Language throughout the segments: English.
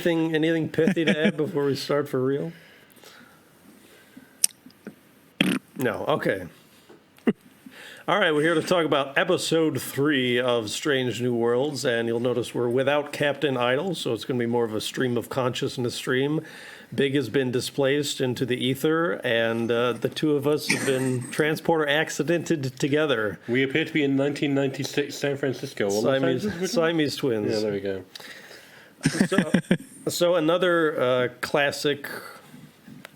anything pithy to add before we start for real? No. Okay. All right, we're here to talk about episode 3 of Strange New Worlds, and you'll notice we're without Captain Idle, so it's going to be more of a stream of consciousness stream. Big has been displaced into the ether, and the two of us have been transporter accidented together. We appear to be in 1996 San Francisco. Siamese twins. Yeah, there we go. So another classic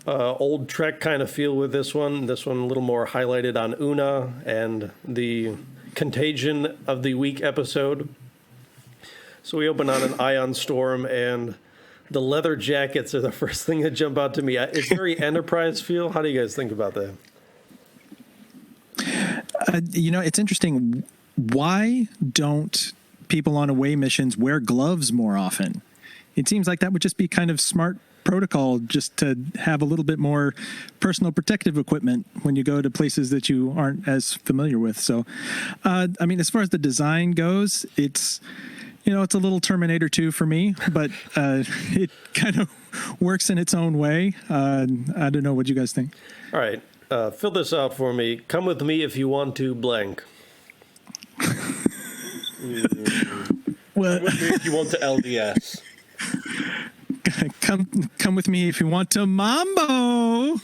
old Trek kind of feel with this one. This one a little more highlighted on Una and the Contagion of the Week episode. So we open on an ion storm, and the leather jackets are the first thing that jump out to me. It's very Enterprise feel. How do you guys think about that? It's interesting. Why don't people on away missions wear gloves more often? It seems like that would just be kind of smart protocol, just to have a little bit more personal protective equipment when you go to places that you aren't as familiar with. So, as far as the design goes, it's a little Terminator 2 for me, but it kind of works in its own way. I don't know what you guys think. All right. Fill this out for me. Come with me if you want to blank. Well, Come with me if you want to LDS. Come with me if you want to mambo. All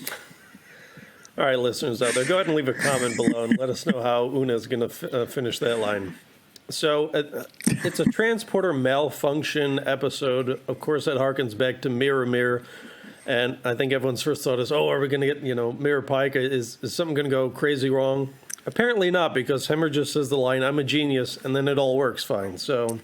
right, listeners out there, go ahead and leave a comment below and let us know how Una's going to finish that line. So it's a transporter malfunction episode. Of course, that harkens back to Mirror. And I think everyone's first thought is, are we going to get, Mirror Pike? Is something going to go crazy wrong? Apparently not, because Hemmer just says the line, "I'm a genius," and then it all works fine. So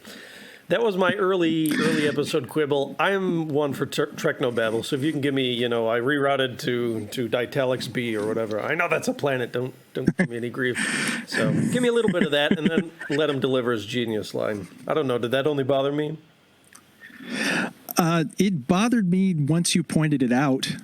that was my early episode quibble. I'm one for Treknobabble, so if you can give me, I rerouted to Ditalix B or whatever. I know that's a planet. Don't give me any grief. So give me a little bit of that, and then let him deliver his genius line. I don't know. Did that only bother me? It bothered me once you pointed it out.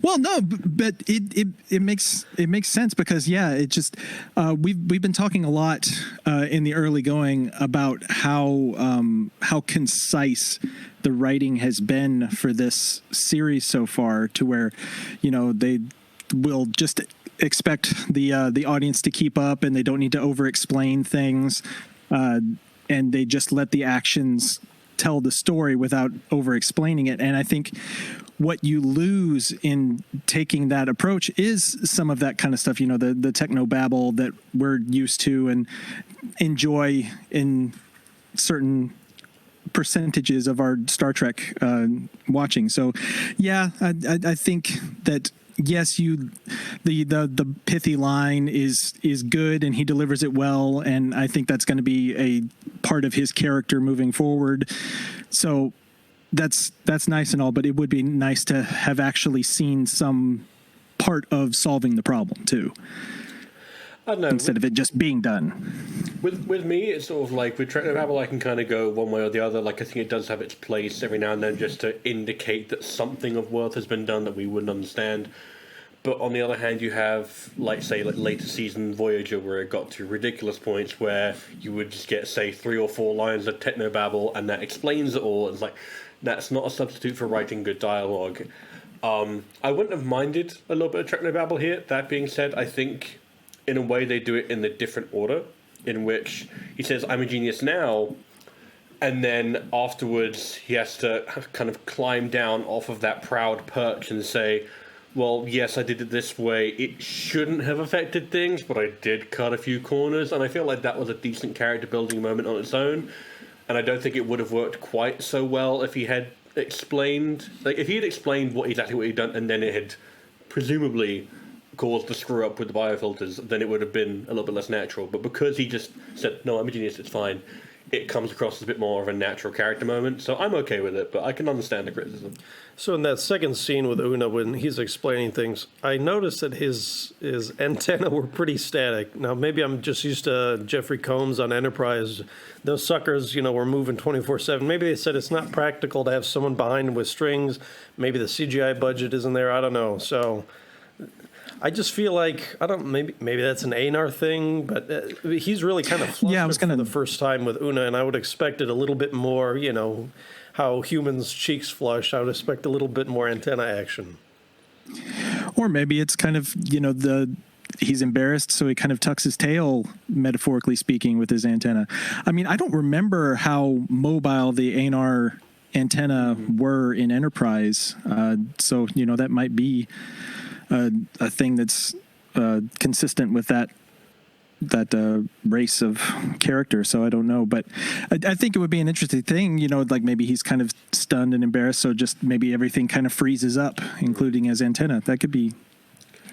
Well, no, but it makes sense because it just we've been talking a lot in the early going about how concise the writing has been for this series so far, to where they will just expect the audience to keep up, and they don't need to over explain things, and they just let the actions tell the story without over explaining it. And I think what you lose in taking that approach is some of that kind of stuff, the technobabble that we're used to and enjoy in certain percentages of our Star Trek watching. So I think that yes, the pithy line is good, and he delivers it well, and I think that's going to be a part of his character moving forward. So that's nice and all, but it would be nice to have actually seen some part of solving the problem too. I don't know. Instead of it just being done. With me, it's sort of like with Treknobabble, I can kind of go one way or the other. Like, I think it does have its place every now and then just to indicate that something of worth has been done that we wouldn't understand. But on the other hand, you have, say, later season Voyager, where it got to ridiculous points where you would just get, say, 3 or 4 lines of technobabble, and that explains it all. It's like, that's not a substitute for writing good dialogue. I wouldn't have minded a little bit of technobabble here. That being said, I think, in a way, they do it in the different order, in which he says, "I'm a genius now," and then afterwards he has to kind of climb down off of that proud perch and say, well, yes, I did it this way. It shouldn't have affected things, but I did cut a few corners, and I feel like that was a decent character building moment on its own, and I don't think it would have worked quite so well if he had explained, if he had explained exactly what he'd done, and then it had presumably caused the screw up with the biofilters, then it would have been a little bit less natural. But because he just said, "No, I'm a genius, it's fine," it comes across as a bit more of a natural character moment, so I'm okay with it, but I can understand the criticism. So in that second scene with Una, when he's explaining things, I noticed that his antenna were pretty static. Now, maybe I'm just used to Jeffrey Combs on Enterprise. Those suckers, were moving 24/7. Maybe they said it's not practical to have someone behind him with strings. Maybe the CGI budget isn't there. I don't know. So I just feel like I don't maybe that's an Einar thing, but he's really kind of flushed I was for the first time with Una, and I would expect it a little bit more. You know, how humans' cheeks flush. I would expect a little bit more antenna action. Or maybe it's kind of, he's embarrassed, so he kind of tucks his tail, metaphorically speaking, with his antenna. I mean, I don't remember how mobile the Einar antenna were in Enterprise. So, that might be a thing that's consistent with that race of character. So I don't know, but I think it would be an interesting thing, like maybe he's kind of stunned and embarrassed, so just maybe everything kind of freezes up, including his antenna. That could be,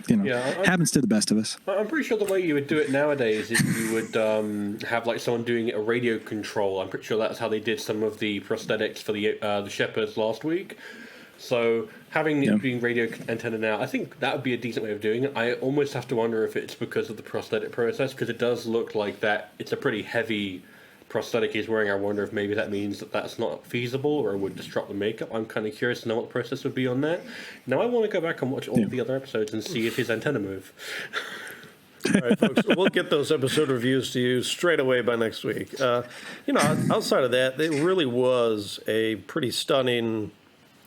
happens to the best of us. I'm pretty sure the way you would do it nowadays is you would have like someone doing a radio control. I'm pretty sure that's how they did some of the prosthetics for the Shepherds last week. So having it being radio antenna now, I think that would be a decent way of doing it. I almost have to wonder if it's because of the prosthetic process, because it does look like that it's a pretty heavy prosthetic he's wearing. I wonder if maybe that means that that's not feasible or would disrupt the makeup. I'm kind of curious to know what the process would be on that. Now I want to go back and watch all of the other episodes and see if his antenna move. All right, folks, we'll get those episode reviews to you straight away by next week. Outside of that, it really was a pretty stunning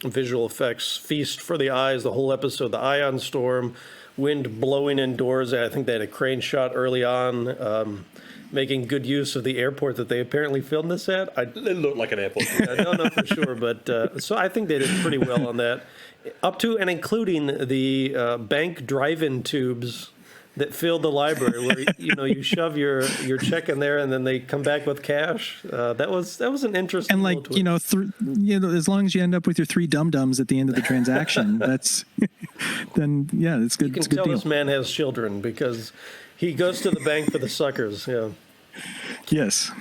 visual effects feast for the eyes. The whole episode, the ion storm, wind blowing indoors. I think they had a crane shot early on, making good use of the airport that they apparently filmed this at. It looked like an airport. I don't know for sure, but so I think they did pretty well on that. Up to and including the bank drive-in tubes that filled the library, where you shove your check in there and then they come back with cash. That was an interesting. And like as long as you end up with your 3 dum-dums at the end of the transaction, that's then it's good. You can it's a good tell deal. this man has children because he goes to the bank for the suckers. Yeah. Yes.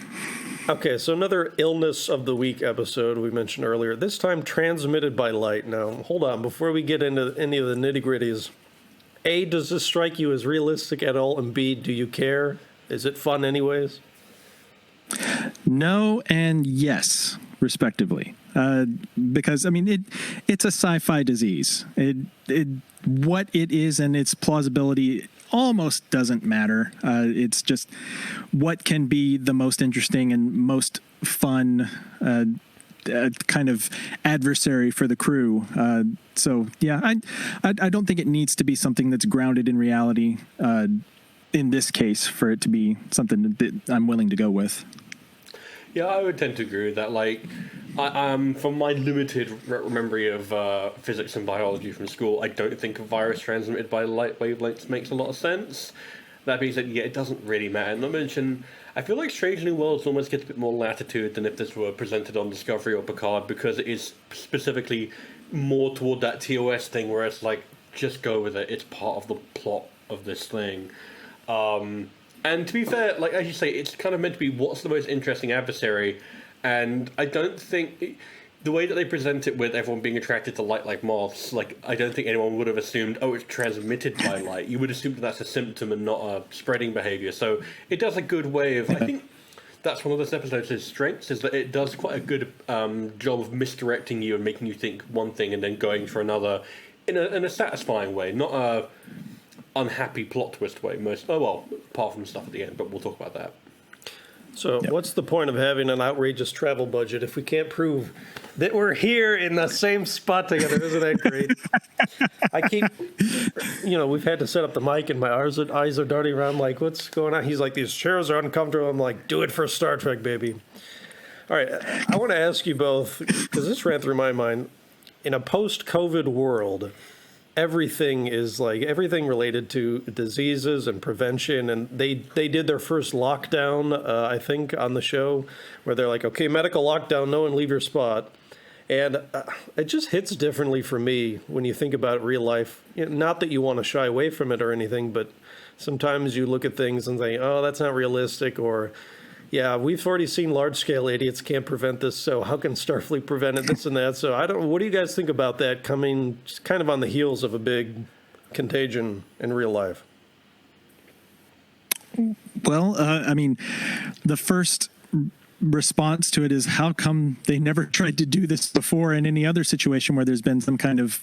Okay, so another illness of the week episode we mentioned earlier. This time transmitted by light. Now, hold on, before we get into any of the nitty-gritties. A, does this strike you as realistic at all? And B, do you care? Is it fun anyways? No and yes, respectively. Because, I mean, it's a sci-fi disease. What it is and its plausibility almost doesn't matter. It's just what can be the most interesting and most fun kind of adversary for the crew. So yeah, I don't think it needs to be something that's grounded in reality in this case for it to be something that I'm willing to go with. Yeah, I would tend to agree with that. Like, from my limited memory of physics and biology from school, I don't think a virus transmitted by light wavelengths makes a lot of sense. That being said, yeah, it doesn't really matter. Not mention, I feel like Strange New Worlds almost gets a bit more latitude than if this were presented on Discovery or Picard, because it is specifically more toward that TOS thing where it's like, just go with it. It's part of the plot of this thing. And to be fair, like as you say, it's kind of meant to be what's the most interesting adversary, and I don't think the way that they present it with everyone being attracted to light like moths, like I don't think anyone would have assumed, oh, it's transmitted by light. You would assume that that's a symptom and not a spreading behavior. So it does a good way of, I think that's one of this episode's strengths, is that it does quite a good job of misdirecting you and making you think one thing and then going for another in a satisfying way, not a unhappy plot twist way. Apart from stuff at the end, but we'll talk about that. So what's the point of having an outrageous travel budget if we can't prove that we're here in the same spot together? Isn't that great? I keep, we've had to set up the mic and my eyes are darting around like, what's going on? He's like, these chairs are uncomfortable. I'm like, do it for Star Trek, baby. All right, I want to ask you both, because this ran through my mind, in a post-COVID world, everything related to diseases and prevention, and they did their first lockdown, I think, on the show, where they're like, okay, medical lockdown, no one leave your spot. And it just hits differently for me when you think about real life. Not that you want to shy away from it or anything, but sometimes you look at things and say, oh, that's not realistic, or yeah, we've already seen large-scale idiots can't prevent this, so how can Starfleet prevent it, this and that? So what do you guys think about that coming just kind of on the heels of a big contagion in real life? Well, I mean, the first response to it is, how come they never tried to do this before in any other situation where there's been some kind of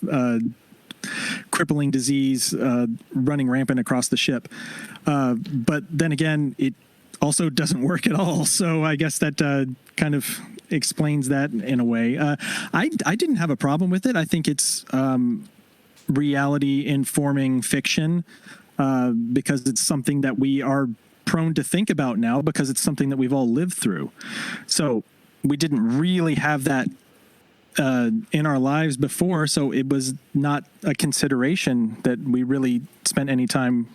crippling disease running rampant across the ship. But then again, it also doesn't work at all. So I guess that kind of explains that in a way. I didn't have a problem with it. I think it's reality informing fiction because it's something that we are prone to think about now because it's something that we've all lived through. So we didn't really have that in our lives before, so it was not a consideration that we really spent any time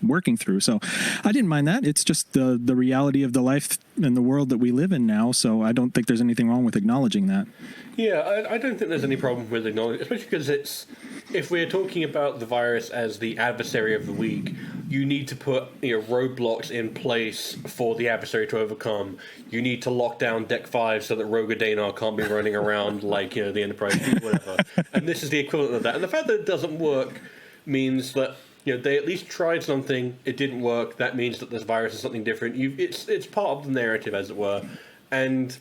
working through. So I didn't mind that. It's just the reality of the life and the world that we live in now, so I don't think there's anything wrong with acknowledging that. Yeah, I don't think there's any problem with acknowledging, especially because if we're talking about the virus as the adversary of the week, you need to put roadblocks in place for the adversary to overcome. You need to lock down Deck 5 so that Rogue Danar can't be running around like the Enterprise D, whatever. And this is the equivalent of that. And the fact that it doesn't work means that they at least tried something. It didn't work. That means that this virus is something different. It's part of the narrative, as it were. And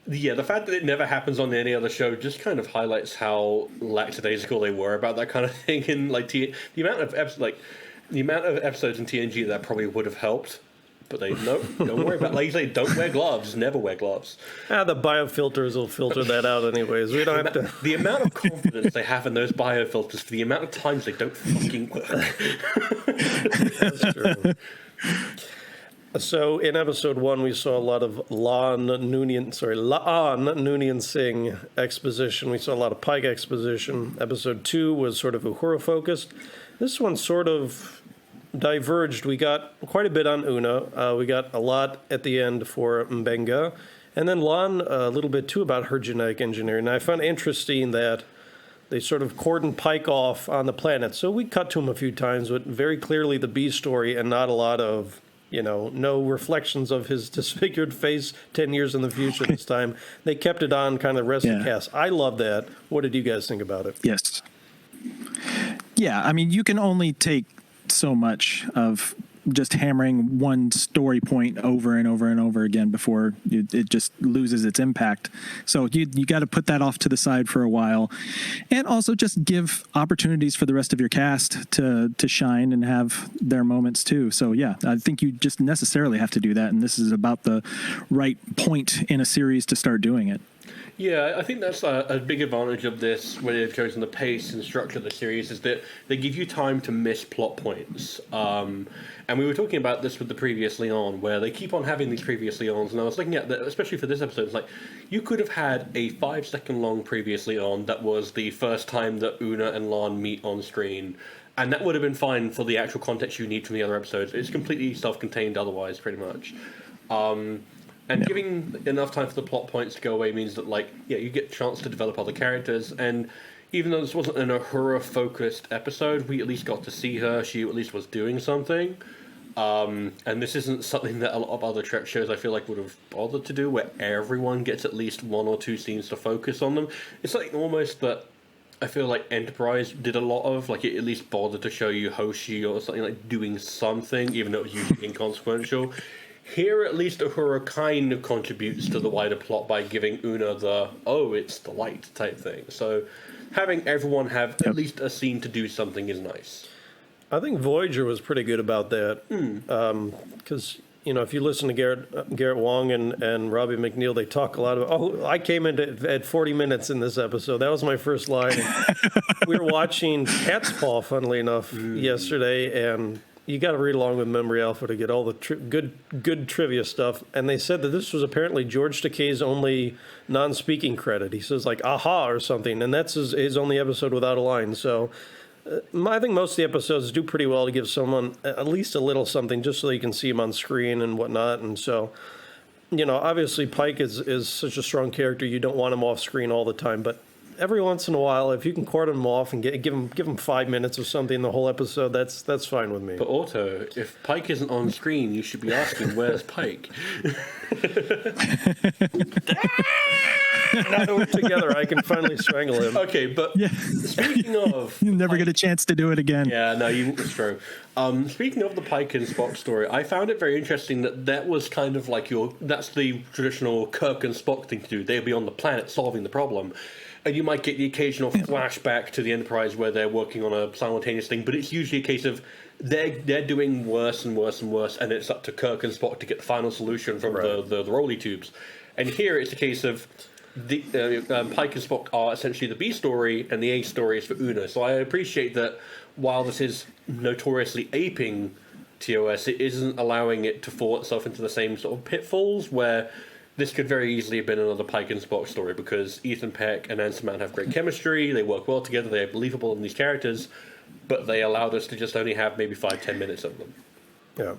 the fact that it never happens on any other show just kind of highlights how lackadaisical they were about that kind of thing. And the amount of episodes in TNG that probably would have helped. But don't worry about it. Like you say, don't wear gloves. Never wear gloves. The biofilters will filter that out anyways. We don't have to. The amount of confidence they have in those biofilters for the amount of times they don't fucking work. That's true. So in episode 1, we saw a lot of Laan Noonien Singh exposition. We saw a lot of Pike exposition. Episode 2 was sort of Uhura focused. This one sort of diverged. We got quite a bit on Una. We got a lot at the end for Mbenga. And then Laan, a little bit too about her genetic engineering. And I found interesting that they sort of cordoned Pike off on the planet. So we cut to him a few times, but very clearly the B story and not a lot of, no reflections of his disfigured face 10 years in the future this time. They kept it on kind of the rest of the cast. I love that. What did you guys think about it? Yes. Yeah, I mean, you can only take so much of just hammering one story point over and over and over again before it just loses its impact. So you got to put that off to the side for a while, and also just give opportunities for the rest of your cast to shine and have their moments too. So yeah, I think you just necessarily have to do that, and this is about the right point in a series to start doing it. Yeah, I think that's a big advantage of this, when they've chosen the pace and structure of the series, is that they give you time to miss plot points. And we were talking about this with the Previously On, where they keep on having these Previously Ons, and I was looking at that, especially for this episode, it's like, you could have had a 5-second long Previously On that was the first time that Una and Laan meet on screen, and that would have been fine for the actual context you need from the other episodes. It's completely self-contained otherwise, pretty much. And giving enough time for the plot points to go away means that, you get a chance to develop other characters. And even though this wasn't an Uhura-focused episode, we at least got to see her. She at least was doing something. And this isn't something that a lot of other Trek shows, I feel like, would have bothered to do, where everyone gets at least 1 or 2 scenes to focus on them. It's something almost that I feel like Enterprise did a lot of. It at least bothered to show you Hoshi or something, doing something, even though it was usually inconsequential. Here, at least, Uhura kind of contributes to the wider plot by giving Una it's the light type thing. So having everyone have at least a scene to do something is nice. I think Voyager was pretty good about that. Because, if you listen to Garrett Wong and Robbie McNeil, they talk a lot about, I came in at 40 minutes in this episode. That was my first line. We were watching Cat's Paw, funnily enough, yesterday, and you got to read along with Memory Alpha to get all the good trivia stuff. And they said that this was apparently George Takei's only non-speaking credit. He says aha or something, and that's his only episode without a line. So I think most of the episodes do pretty well to give someone at least a little something just so you can see him on screen and whatnot. And so, obviously Pike is such a strong character. You don't want him off screen all the time, but every once in a while, if you can cordon him off and give him 5 minutes or something the whole episode, that's fine with me. But Otto, if Pike isn't on screen, you should be asking, where's Pike? Now that we're together, I can finally strangle him. Okay, but speaking of... You never get a chance to do it again. Yeah, no, it's true. Speaking of the Pike and Spock story, I found it very interesting that was kind of like that's the traditional Kirk and Spock thing to do. They'll be on the planet solving the problem. And you might get the occasional flashback to the Enterprise where they're working on a simultaneous thing, but it's usually a case of they're doing worse and worse and worse, and it's up to Kirk and Spock to get the final solution from the Rolly tubes. And here it's a case of the Pike and Spock are essentially the B story, and the A story is for Una. So I appreciate that while this is notoriously aping TOS, it isn't allowing it to fall itself into the same sort of pitfalls where this could very easily have been another Pike and Spock story, because Ethan Peck and Anson Mount have great chemistry, they work well together, they're believable in these characters, but they allowed us to just only have maybe 5-10 minutes of them. Yeah.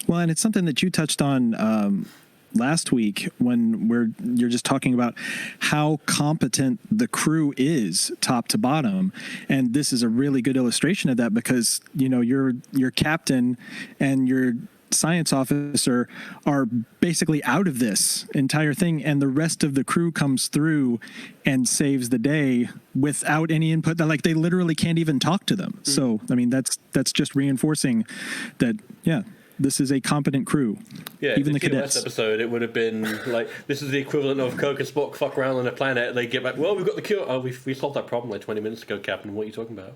Well, and it's something that you touched on last week when you're just talking about how competent the crew is top to bottom, and this is a really good illustration of that, because your captain and your science officer are basically out of this entire thing, and the rest of the crew comes through and saves the day without any input. Like, they literally can't even talk to them. So I mean, that's just reinforcing that this is a competent crew. Yeah, even the TOS cadets episode, it would have been like, this is the equivalent of Kirk and Spock fuck around on a planet, they get back, well, we've got the cure. Oh, we solved that problem like 20 minutes ago, Captain. What are you talking about?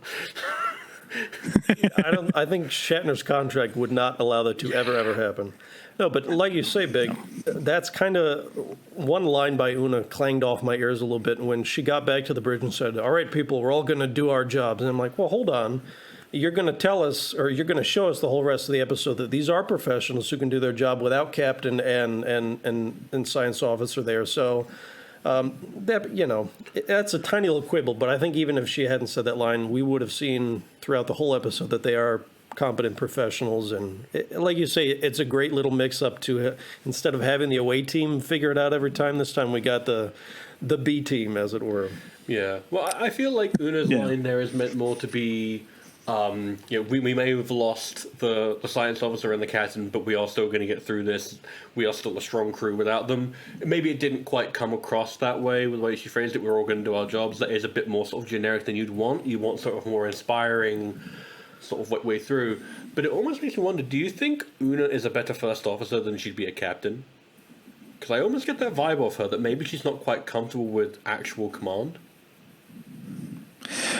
I think Shatner's contract would not allow that to ever happen. No, but like you say, Big, that's kind of one line by Una clanged off my ears a little bit when she got back to the bridge and said, all right, people, we're all going to do our jobs. And I'm like, well, hold on. You're going to tell us, or you're going to show us the whole rest of the episode that these are professionals who can do their job without captain and science officer there. So that's a tiny little quibble, but I think even if she hadn't said that line, we would have seen throughout the whole episode that they are competent professionals. And like you say, it's a great little mix-up to, instead of having the away team figure it out every time, this time we got the B team, as it were. Yeah. Well, I feel like Una's line there is meant more to be, we may have lost the science officer and the captain, but we are still going to get through this. We are still a strong crew without them. Maybe it didn't quite come across that way with the way she phrased it. We're all going to do our jobs. That is a bit more sort of generic than you'd want. You want sort of more inspiring sort of way through. But it almost makes me wonder, do you think Una is a better first officer than she'd be a captain? Because I almost get that vibe off her that maybe she's not quite comfortable with actual command.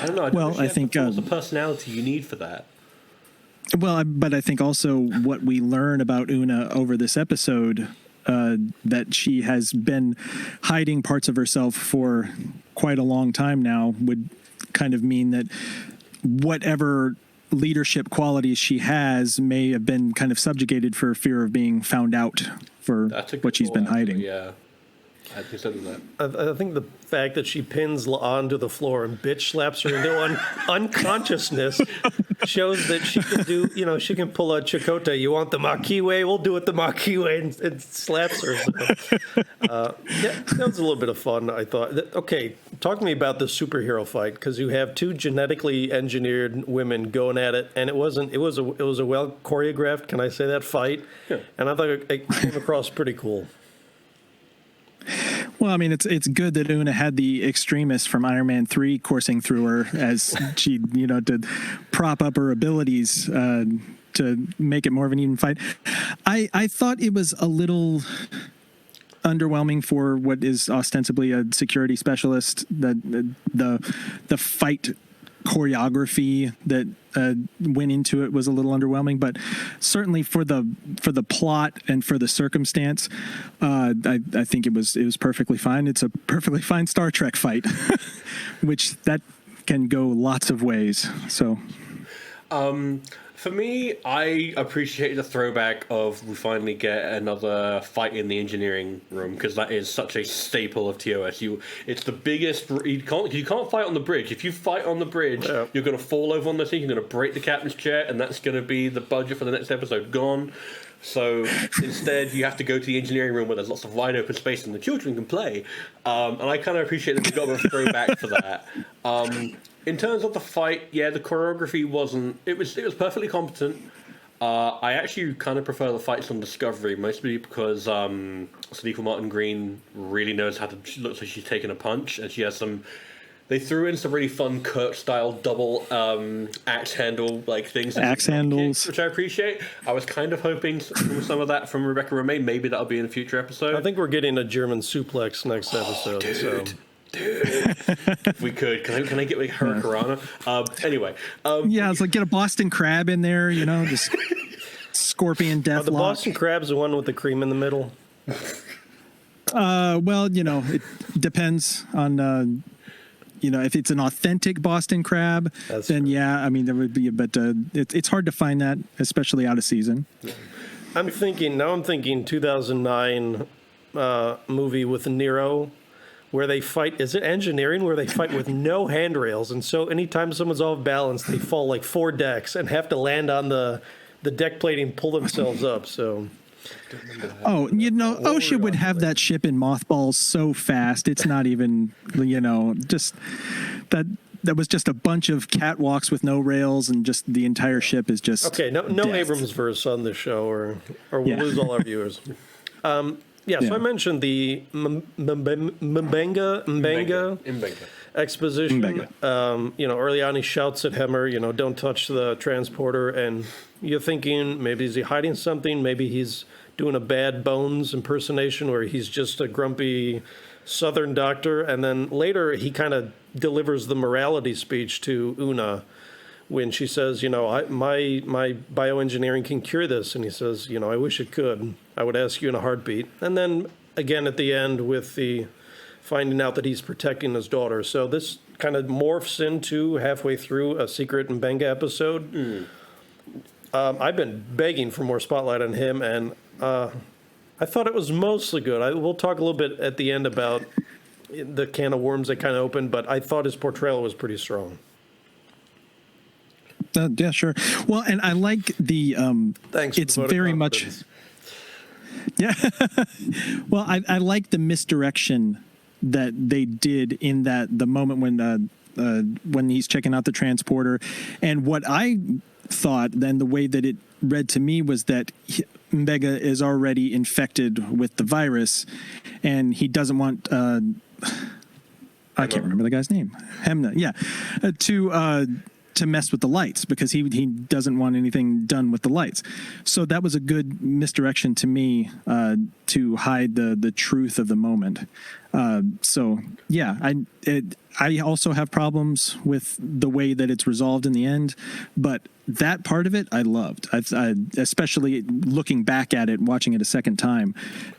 I don't know. I think the personality you need for that. Well, but I think also what we learn about Una over this episode, that she has been hiding parts of herself for quite a long time now, would kind of mean that whatever leadership qualities she has may have been kind of subjugated for fear of being found out for what she's been hiding. Yeah. I consider that. I think the fact that she pins La'an to the floor and bitch slaps her into unconsciousness shows that she can do, she can pull a Chakotay. You want the Maquis way? We'll do it the Maquis way, and slaps her. So, that was a little bit of fun, I thought. Okay, talk to me about the superhero fight, because you have two genetically engineered women going at it, and it was a well choreographed, can I say that, fight? Yeah. And I thought it came across pretty cool. Well, I mean, it's good that Una had the extremist from Iron Man 3 coursing through her as she, to prop up her abilities to make it more of an even fight. I thought it was a little underwhelming for what is ostensibly a security specialist. That the fight choreography that went into it was a little underwhelming, but certainly for the plot and for the circumstance, I think it was perfectly fine. It's a perfectly fine Star Trek fight, which that can go lots of ways. So, for me, I appreciate the throwback of we finally get another fight in the engineering room, because that is such a staple of TOS. It's the biggest. You can't fight on the bridge. If you fight on the bridge, you're going to fall over on the thing. You're going to break the captain's chair, and that's going to be the budget for the next episode gone. So instead, you have to go to the engineering room where there's lots of wide open space and the children can play. And I kind of appreciate that we got a throwback for that. In terms of the fight, the choreography wasn't. It was perfectly competent. I actually kind of prefer the fights on Discovery, mostly because Sonequa Martin Green really knows how to. She looks like she's taking a punch, and she has some. They threw in some really fun Kirk-style double axe handle like things. Axe handles, kicks, which I appreciate. I was kind of hoping for some of that from Rebecca Romijn. Maybe that'll be in a future episode. I think we're getting a German suplex next episode. Dude. So. Dude, if we could, can I get like Hurricanrana? Anyway, yeah, it's like get a Boston Crab in there, just scorpion death. Are the Boston Crabs the one with the cream in the middle? Well, it depends on if it's an authentic Boston crab, That's then true. yeah, I mean there would be, but it's hard to find that, especially out of season. I'm thinking 2009 movie with Nero, where they fight. Is it engineering where they fight with no handrails, and so anytime someone's off balance, they fall like 4 decks and have to land on the deck plating, pull themselves up. So. Oh, OSHA would have that ship in mothballs so fast. It's not even, just that was just a bunch of catwalks with no rails, and just the entire ship is just Okay, no death. Abrams verse on this show, or we'll Yeah. lose all our viewers. So I mentioned the Mbenga exposition. Early on he shouts at Hemmer, don't touch the transporter, and you're thinking maybe is he hiding something? Maybe he's doing a Bad Bones impersonation where he's just a grumpy Southern doctor, and then later he kind of delivers the morality speech to Una when she says, my bioengineering can cure this, and he says, I wish it could. I would ask you in a heartbeat. And then again at the end with the finding out that he's protecting his daughter. So this kind of morphs into halfway through a secret Mbenga episode. I've been begging for more spotlight on him, and I thought it was mostly good. We'll talk a little bit at the end about the can of worms that kind of opened, but I thought his portrayal was pretty strong. Yeah, sure. Well, and I like the. Thanks. For it's the vote of very much. confidence. Yeah. Well, I like the misdirection that they did in the moment when he's checking out the transporter, and what I thought then the way that it read to me was that Mbenga is already infected with the virus, and he doesn't want. I can't remember the guy's name. Hemna, yeah, to mess with the lights, because he doesn't want anything done with the lights. So that was a good misdirection to me to hide the truth of the moment. So yeah, I also have problems with the way that it's resolved in the end, but that part of it I loved. I especially looking back at it, watching it a second time,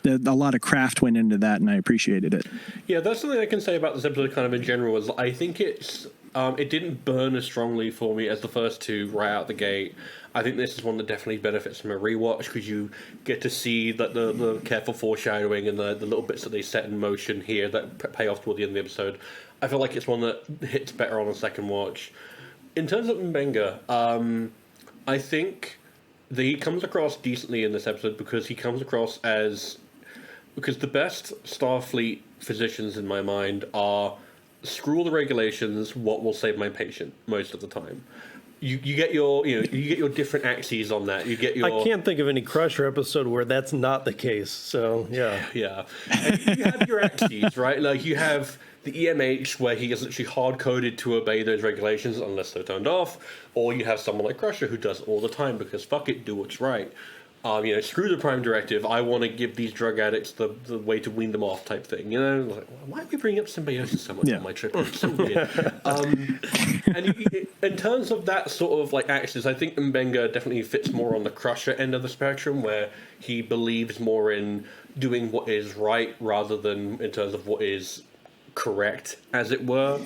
a lot of craft went into that, and I appreciated it. Yeah, that's something I can say about this episode kind of in general, is I think it didn't burn as strongly for me as the first two right out the gate. I think this is one that definitely benefits from a rewatch, because you get to see that the careful foreshadowing and the little bits that they set in motion here that pay off toward the end of the episode. I feel like it's one that hits better on a second watch. In terms of Mbenga, I think that he comes across decently in this episode, because he comes across because the best Starfleet physicians in my mind are screw all the regulations, what will save my patient most of the time. You get your different axes on that. You get your. I can't think of any Crusher episode where that's not the case. So yeah. Yeah. And you have your axes, right? Like you have the EMH, where he is literally hard coded to obey those regulations unless they're turned off, or you have someone like Crusher who does it all the time because fuck it, do what's right. Screw the Prime Directive. I want to give these drug addicts the way to wean them off, type thing. Like, why are we bringing up symbiosis so much on my trip? It's so weird. In terms of that sort of like actions, I think Mbenga definitely fits more on the Crusher end of the spectrum, where he believes more in doing what is right rather than in terms of what is correct, as it were.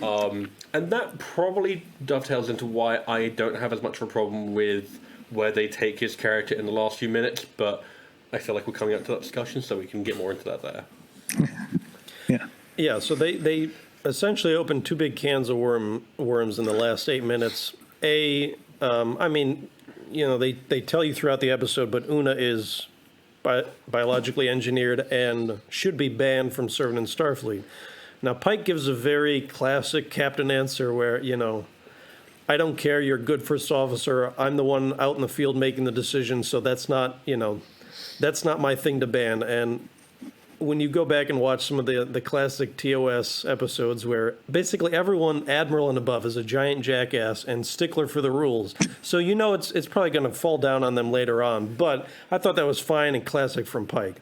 And that probably dovetails into why I don't have as much of a problem with where they take his character in the last few minutes, but I feel like we're coming up to that discussion, so we can get more into that there. Yeah, so they essentially opened 2 big cans of worms in the last 8 minutes. They tell you throughout the episode, but Una is biologically engineered and should be banned from serving in Starfleet. Now, Pike gives a very classic captain answer where, I don't care. You're a good first officer. I'm the one out in the field making the decision. So that's not, that's not my thing to ban. And when you go back and watch some of the classic TOS episodes where basically everyone, Admiral and above, is a giant jackass and stickler for the rules. So it's probably going to fall down on them later on. But I thought that was fine and classic from Pike.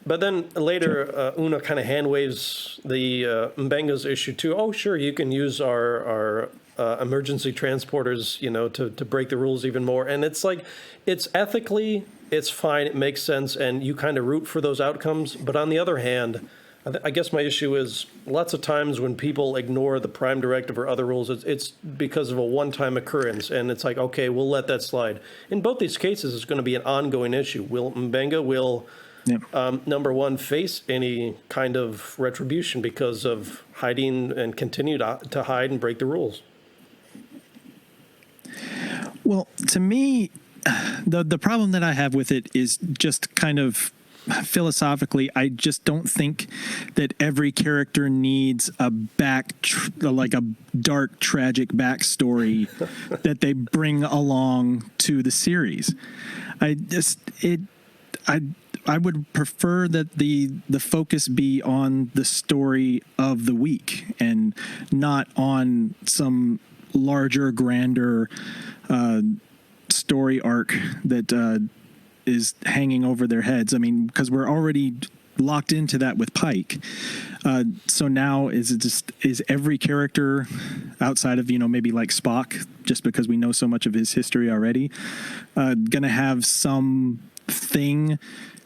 But then later, Una kind of hand waves the Mbenga's issue too. Oh, sure, you can use our emergency transporters, to break the rules even more. And it's like, it's ethically, it's fine, it makes sense, and you kind of root for those outcomes. But on the other hand, I guess my issue is lots of times when people ignore the Prime Directive or other rules, it's because of a one-time occurrence, and it's like, okay, we'll let that slide. In both these cases, it's going to be an ongoing issue. Mbenga will... Yep. Number one, face any kind of retribution because of hiding and continue to hide and break the rules. Well, to me, the problem that I have with it is just kind of philosophically, I just don't think that every character needs a like a dark, tragic backstory that they bring along to the series. I would prefer that the focus be on the story of the week and not on some larger, grander story arc that is hanging over their heads. I mean, because we're already locked into that with Pike. So now is every character outside of, maybe like Spock, just because we know so much of his history already, going to have some thing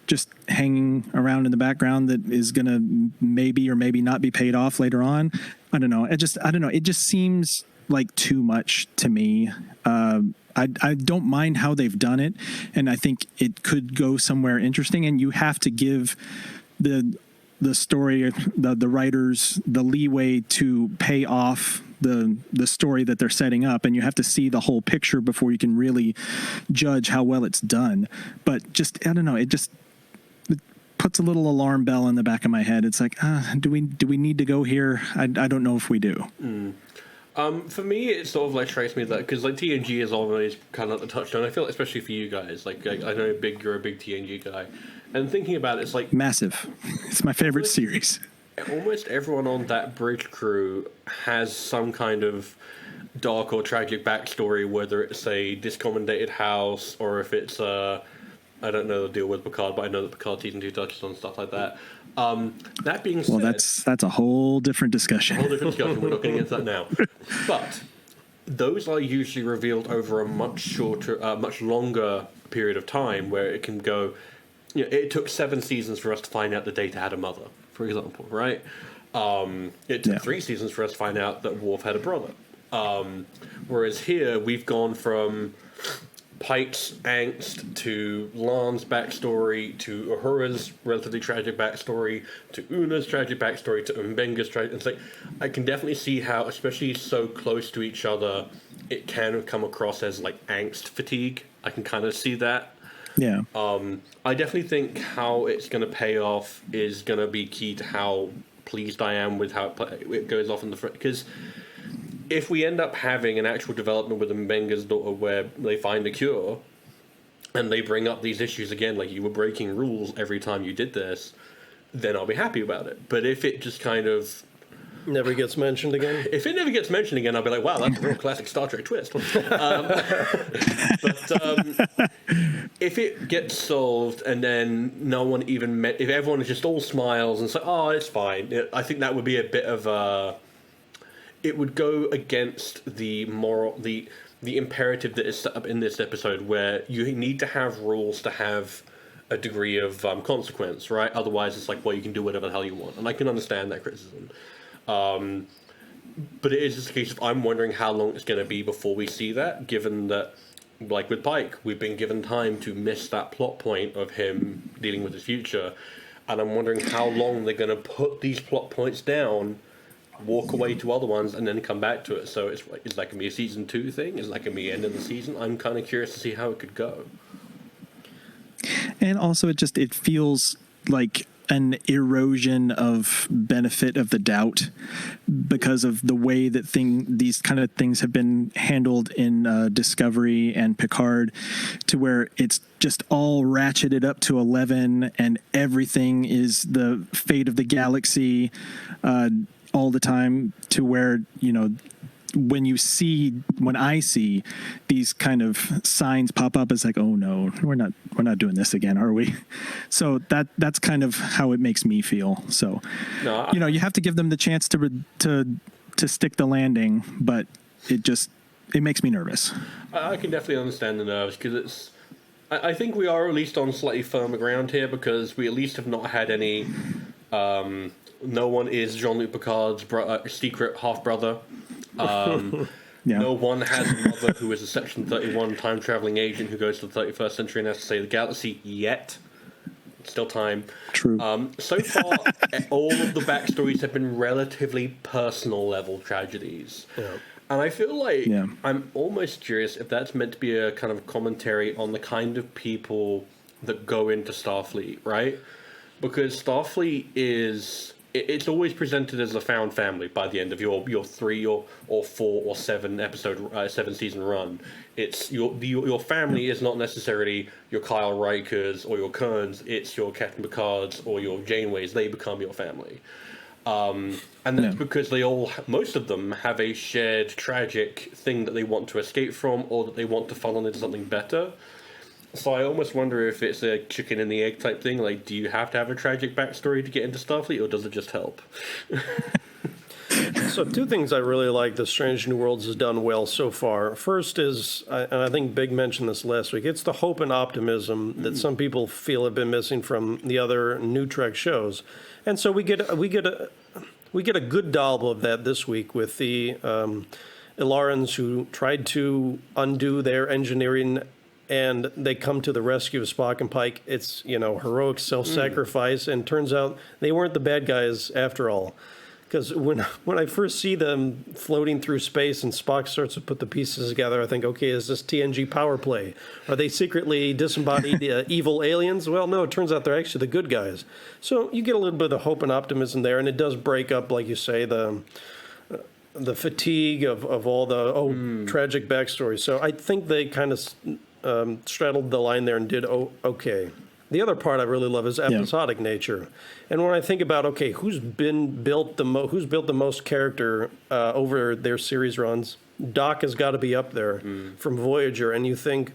just hanging around in the background that is going to maybe or maybe not be paid off later on? I don't know. I don't know. It just seems like too much to me. I don't mind how they've done it, and I think it could go somewhere interesting, and you have to give the story, the writers the leeway to pay off the story that they're setting up, and you have to see the whole picture before you can really judge how well it's done. But just, I don't know, it puts a little alarm bell in the back of my head. It's like, do we need to go here? I don't know if we do. For me, it sort of like strikes me that because like TNG is always kind of like the touchstone. I feel like especially for you guys, like I know you're a big TNG guy, and thinking about it, it's like massive. It's my favorite series. Almost everyone on that bridge crew has some kind of dark or tragic backstory, whether it's a discommendated house or if it's I don't know the deal with Picard, but I know that Picard season 2 touches on stuff like that. That being said, well, that's a whole different discussion. We're not getting into that now. But those are usually revealed over a much longer period of time, where it can go. It took 7 seasons for us to find out that Data had a mother, for example, right? It took 3 seasons for us to find out that Worf had a brother. Whereas here, we've gone from Pike's angst to Lan's backstory to Uhura's relatively tragic backstory to Una's tragic backstory to Mbenga's tragic. It's like I can definitely see how, especially so close to each other, it can come across as like angst fatigue. I can kind of see that. Yeah. I definitely think how it's going to pay off is going to be key to how pleased I am with how it goes off in the front, because if we end up having an actual development with Mbenga's daughter where they find a cure and they bring up these issues again, like you were breaking rules every time you did this, then I'll be happy about it. But if it just kind of never gets mentioned again? If it never gets mentioned again, I'll be like, wow, that's a real classic Star Trek twist. But if it gets solved and then no one even if everyone just all smiles and says, oh, it's fine, I think that would be a bit of a... It would go against the imperative that is set up in this episode, where you need to have rules to have a degree of consequence, right? Otherwise, it's like, well, you can do whatever the hell you want. And I can understand that criticism. But it is just a case of I'm wondering how long it's going to be before we see that, given that, like with Pike, we've been given time to miss that plot point of him dealing with his future. And I'm wondering how long they're going to put these plot points down, walk away to other ones, and then come back to it. So is that going to be a season 2 thing? Is that going to be end of the season? I'm kind of curious to see how it could go. And also, it feels like an erosion of benefit of the doubt because of the way that these kind of things have been handled in Discovery and Picard, to where it's just all ratcheted up to 11 and everything is the fate of the galaxy all the time, to where, you know, when I see these kind of signs pop up, it's like, oh no, we're not doing this again, are we? So that's kind of how it makes me feel. So, no, you know, you have to give them the chance to stick the landing, but it makes me nervous. I can definitely understand the nerves, because I think we are at least on slightly firmer ground here, because we at least have not had any. No one is Jean-Luc Picard's secret half brother. No one has a mother who is a Section 31 time-traveling agent who goes to the 31st century and has to save the galaxy yet. Still time. True. So far, all of the backstories have been relatively personal-level tragedies. Yeah. And I feel like I'm almost curious if that's meant to be a kind of commentary on the kind of people that go into Starfleet, right? Because Starfleet is... It's always presented as a found family by the end of your 3 or 4 or 7 episode 7 season run. It's your family is not necessarily your Kyle Rikers or your Kerns. It's your Captain Picards or your Janeways. They become your family, and that's because most of them have a shared tragic thing that they want to escape from, or that they want to funnel into something better. So I almost wonder if it's a chicken and the egg type thing. Like, do you have to have a tragic backstory to get into Starfleet, or does it just help? So 2 things I really like that Strange New Worlds has done well so far. First is, and I think Big mentioned this last week, it's the hope and optimism that some people feel have been missing from the other New Trek shows. And so we get a good dollop of that this week with the Illyrians who tried to undo their engineering, and they come to the rescue of Spock and Pike. It's, you know, heroic self-sacrifice, and turns out they weren't the bad guys after all. Because when I first see them floating through space and Spock starts to put the pieces together, I think, okay, is this TNG power play? Are they secretly disembodied evil aliens? Well, no, it turns out they're actually the good guys. So you get a little bit of hope and optimism there, and it does break up, like you say, the fatigue of all the tragic backstories. So I think they kind of straddled the line there and did okay. The other part I really love is episodic nature, and when I think about who's built the most character over their series runs, Doc has got to be up there from Voyager, and you think,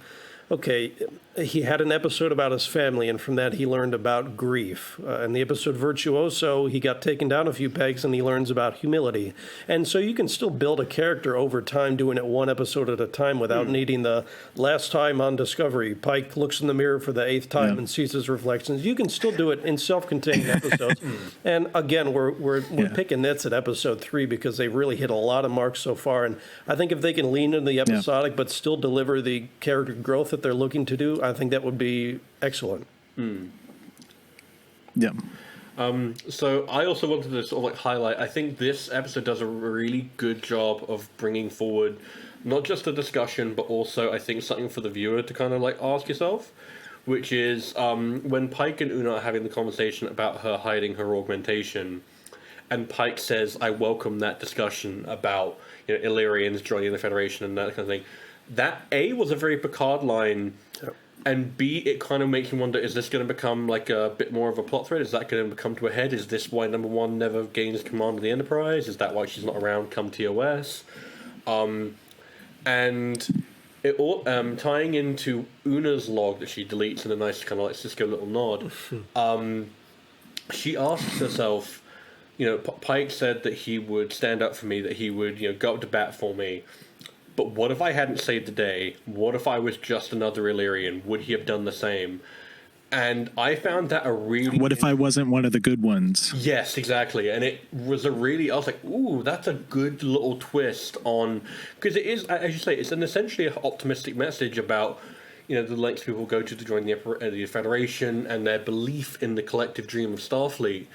okay, he had an episode about his family, and from that he learned about grief. In the episode Virtuoso, he got taken down a few pegs, and he learns about humility. And so you can still build a character over time, doing it one episode at a time without needing the last time on Discovery. Pike looks in the mirror for the 8th time and sees his reflections. You can still do it in self-contained episodes. And again, we're picking nits at episode 3 because they really hit a lot of marks so far. And I think if they can lean into the episodic but still deliver the character growth that they're looking to do, I think that would be excellent. Yeah. So I also wanted to sort of highlight, I think this episode does a really good job of bringing forward not just a discussion, but also I think something for the viewer to kind of ask yourself, which is when Pike and Una are having the conversation about her hiding her augmentation, and Pike says, I welcome that discussion about Illyrians joining the Federation and that kind of thing. That A was a very Picard line, and B, it kind of makes you wonder, is this going to become a bit more of a plot thread? Is that going to come to a head? Is this why number 1 never gains command of the Enterprise? Is that why she's not around come TOS? And it all tying into Una's log that she deletes in a nice kind of Cisco little nod. She asks herself, Pike said that he would stand up for me, that he would go up to bat for me. But what if I hadn't saved the day? What if I was just another Illyrian? Would he have done the same? And I found that a really... What if I wasn't one of the good ones? Yes, exactly. And it was I was like, ooh, that's a good little twist on... Because it is, as you say, it's an essentially an optimistic message about, the lengths people go to join the Federation and their belief in the collective dream of Starfleet.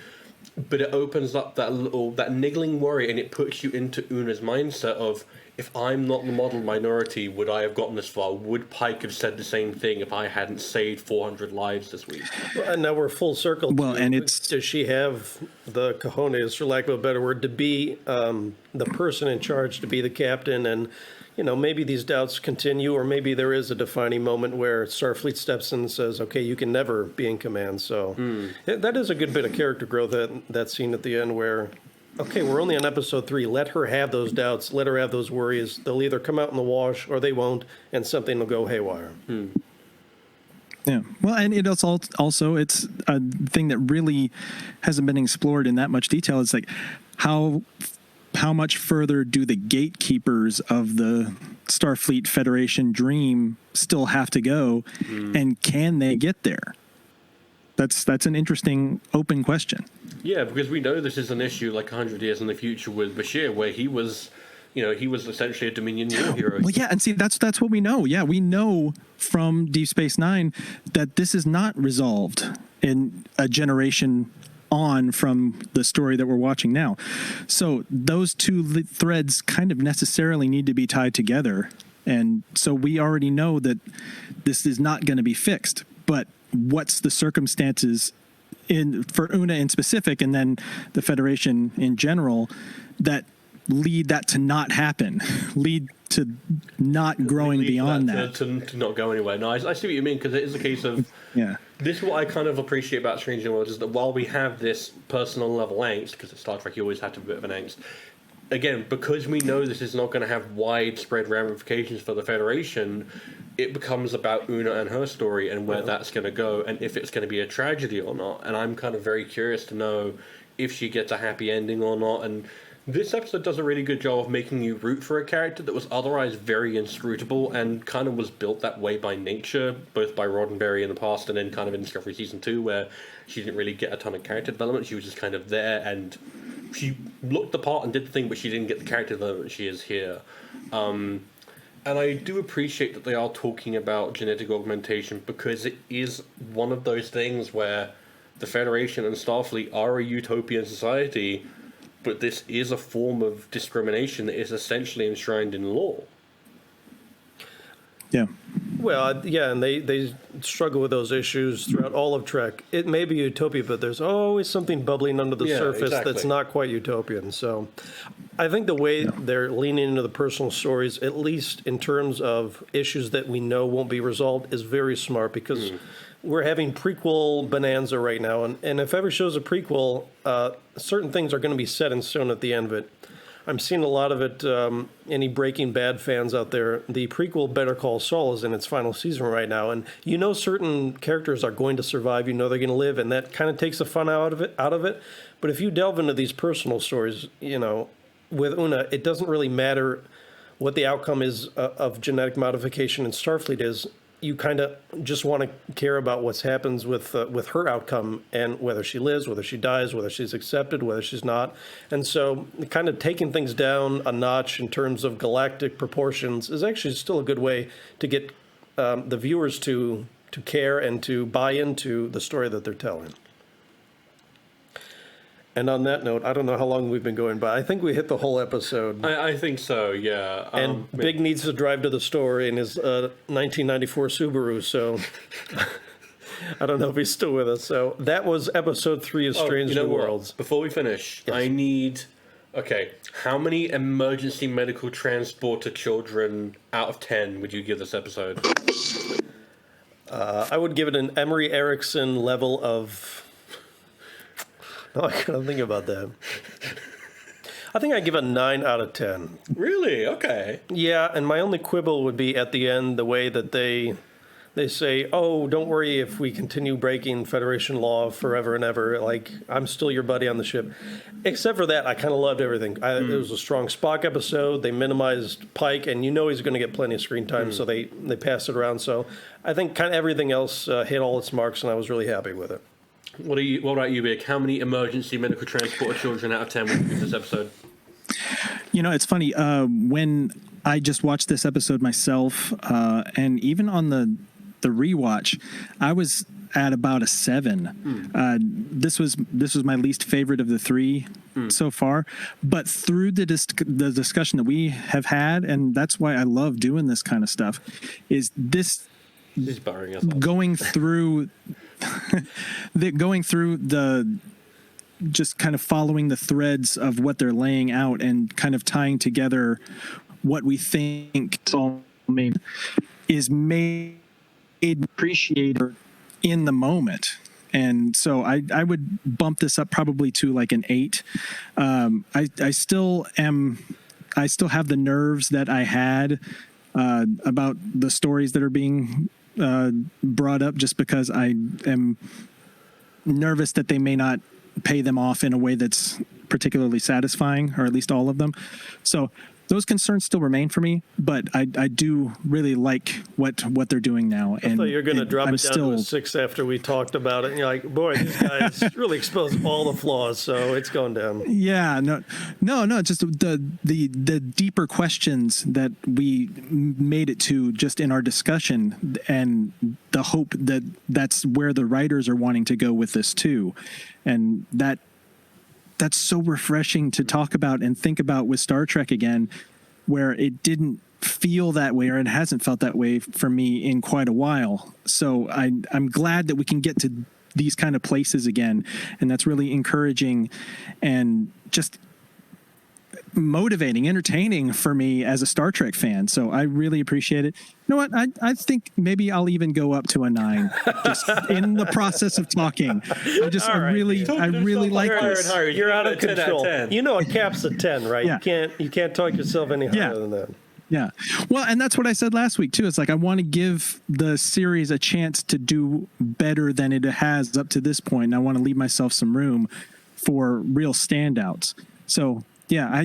But it opens up that niggling worry, and it puts you into Una's mindset of, if I'm not the model minority, would I have gotten this far? Would Pike have said the same thing if I hadn't saved 400 lives this week? Well, and now we're full circle. Well, and it's does she have the cojones, for lack of a better word, to be the person in charge, to be the captain? And maybe these doubts continue, or maybe there is a defining moment where Starfleet steps in and says, "Okay, you can never be in command." So that is a good bit of character growth. That scene at the end where, okay, we're only on episode 3. Let her have those doubts. Let her have those worries. They'll either come out in the wash or they won't, and something will go haywire. Yeah. Well, and it also it's a thing that really hasn't been explored in that much detail. It's like how much further do the gatekeepers of the Starfleet Federation dream still have to go, and can they get there? That's an interesting open question. Yeah, because we know this is an issue like 100 years in the future with Bashir, where he was essentially a Dominion war hero. Well, yeah, and see, that's what we know. Yeah, we know from Deep Space Nine that this is not resolved in a generation on from the story that we're watching now. So those two threads kind of necessarily need to be tied together. And so we already know that this is not going to be fixed. But what's the circumstances for Una in specific, and then the Federation in general, that lead that to not happen, lead to not growing beyond that. To not go anywhere. No, I see what you mean, because it is a case of... Yeah. This is what I kind of appreciate about Strange New Worlds, is that while we have this personal level angst, because at Star Trek you always have to have a bit of an angst, again, because we know this is not going to have widespread ramifications for the Federation, it becomes about Una and her story and where that's going to go, and if it's going to be a tragedy or not. And I'm kind of very curious to know if she gets a happy ending or not. And this episode does a really good job of making you root for a character that was otherwise very inscrutable and kind of was built that way by nature, both by Roddenberry in the past and then kind of in Discovery Season 2, where she didn't really get a ton of character development. She was just kind of there, and she looked the part and did the thing, but she didn't get the character development she is here. And I do appreciate that they are talking about genetic augmentation, because it is one of those things where the Federation and Starfleet are a utopian society, but this is a form of discrimination that is essentially enshrined in law. Yeah. Well, yeah, and they struggle with those issues throughout all of Trek. It may be utopia, but there's always something bubbling under the surface that's not quite utopian. So I think the way they're leaning into the personal stories, at least in terms of issues that we know won't be resolved, is very smart, because we're having prequel bonanza right now. And if every show's a prequel, certain things are going to be set in stone at the end of it. I'm seeing a lot of it, any Breaking Bad fans out there. The prequel Better Call Saul is in its final season right now, and certain characters are going to survive, they're going to live, and that kind of takes the fun out of it. But if you delve into these personal stories, with Una, it doesn't really matter what the outcome is of genetic modification in Starfleet is. You kind of just want to care about what happens with her outcome, and whether she lives, whether she dies, whether she's accepted, whether she's not. And so kind of taking things down a notch in terms of galactic proportions is actually still a good way to get the viewers to care and to buy into the story that they're telling. And on that note, I don't know how long we've been going, but I think we hit the whole episode. I think so, yeah. And Big needs to drive to the store in his 1994 Subaru, so I don't know if he's still with us. So that was episode 3 of Strange New Worlds. Before we finish, yes. I need... Okay, how many emergency medical transporter children out of 10 would you give this episode? I would give it an Emery Erickson level of... Oh, I gotta think about that. I think I'd give a 9 out of 10. Really? Okay. Yeah, and my only quibble would be at the end, the way that they say, "Oh, don't worry if we continue breaking Federation law forever and ever. Like, I'm still your buddy on the ship." Except for that, I kind of loved everything. It was a strong Spock episode. They minimized Pike, and he's going to get plenty of screen time, so they passed it around. So I think kind of everything else hit all its marks, and I was really happy with it. What about you, Vic? How many emergency medical transport children out of 10 would you give this episode? It's funny. When I just watched this episode myself, and even on the rewatch, I was at about a 7. This was my least favorite of the 3 so far, but through the discussion that we have had, and that's why I love doing this kind of stuff, is this He's burying us. going through the just kind of following the threads of what they're laying out and kind of tying together what we think is made appreciated in the moment. And so I would bump this up probably to like an 8. I still have the nerves that I had about the stories that are being brought up, just because I am nervous that they may not pay them off in a way that's particularly satisfying, or at least all of them. So those concerns still remain for me, but I do really like what they're doing now. I thought you were going to drop it down to a 6 after we talked about it. And you're like, boy, these guys really exposed all the flaws, so it's going down. Yeah, no, just the deeper questions that we made it to just in our discussion, and the hope that that's where the writers are wanting to go with this too. And that's so refreshing to talk about and think about with Star Trek again, where it didn't feel that way, or it hasn't felt that way for me in quite a while. So I'm glad that we can get to these kind of places again, and that's really encouraging and just motivating, entertaining for me as a Star Trek fan. So I really appreciate it. You know what? I think maybe I'll even go up to a 9 just in the process of talking. I really like this. You're out of control. You know, it caps at 10, right? Yeah. You can't talk yourself any higher than that. Yeah. Well, and that's what I said last week too. It's like, I want to give the series a chance to do better than it has up to this point. And I want to leave myself some room for real standouts. So yeah,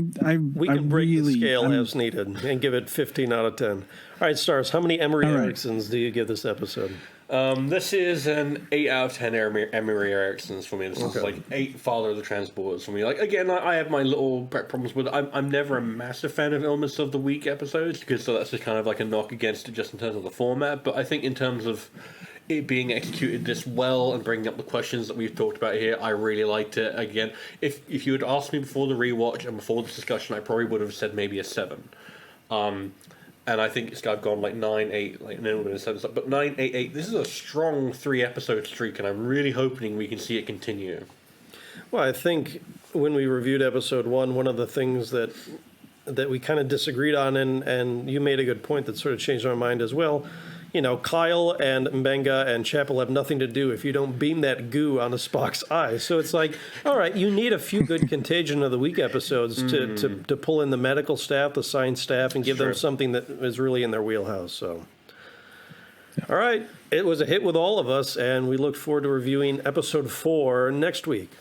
we can break the scale as needed and give it 15 out of 10. All right, Stars, how many Emery Ericksons do you give this episode? This is an 8 out of 10 Emery Ericksons for me. This is like 8 Father of the Transporters for me. Like, again, I have my little problems with it. I'm never a massive fan of Illness of the Week episodes, because so that's just kind of like a knock against it just in terms of the format. But I think in terms of it being executed this well and bringing up the questions that we've talked about here, I really liked it. Again, if you had asked me before the rewatch and before this discussion, I probably would have said maybe a 7. And I think I've gone like 9, 8, like, and then we're going to set this up. But 9, 8, 8, this is a strong 3-episode streak, and I'm really hoping we can see it continue. Well, I think when we reviewed episode 1, one of the things that we kind of disagreed on, and you made a good point that sort of changed our mind as well. You know, Kyle and Mbenga and Chapel have nothing to do if you don't beam that goo onto Spock's eye. So it's like, all right, you need a few good Contagion of the Week episodes to pull in the medical staff, the science staff, and give them something that is really in their wheelhouse. So, all right, it was a hit with all of us, and we look forward to reviewing episode 4 next week.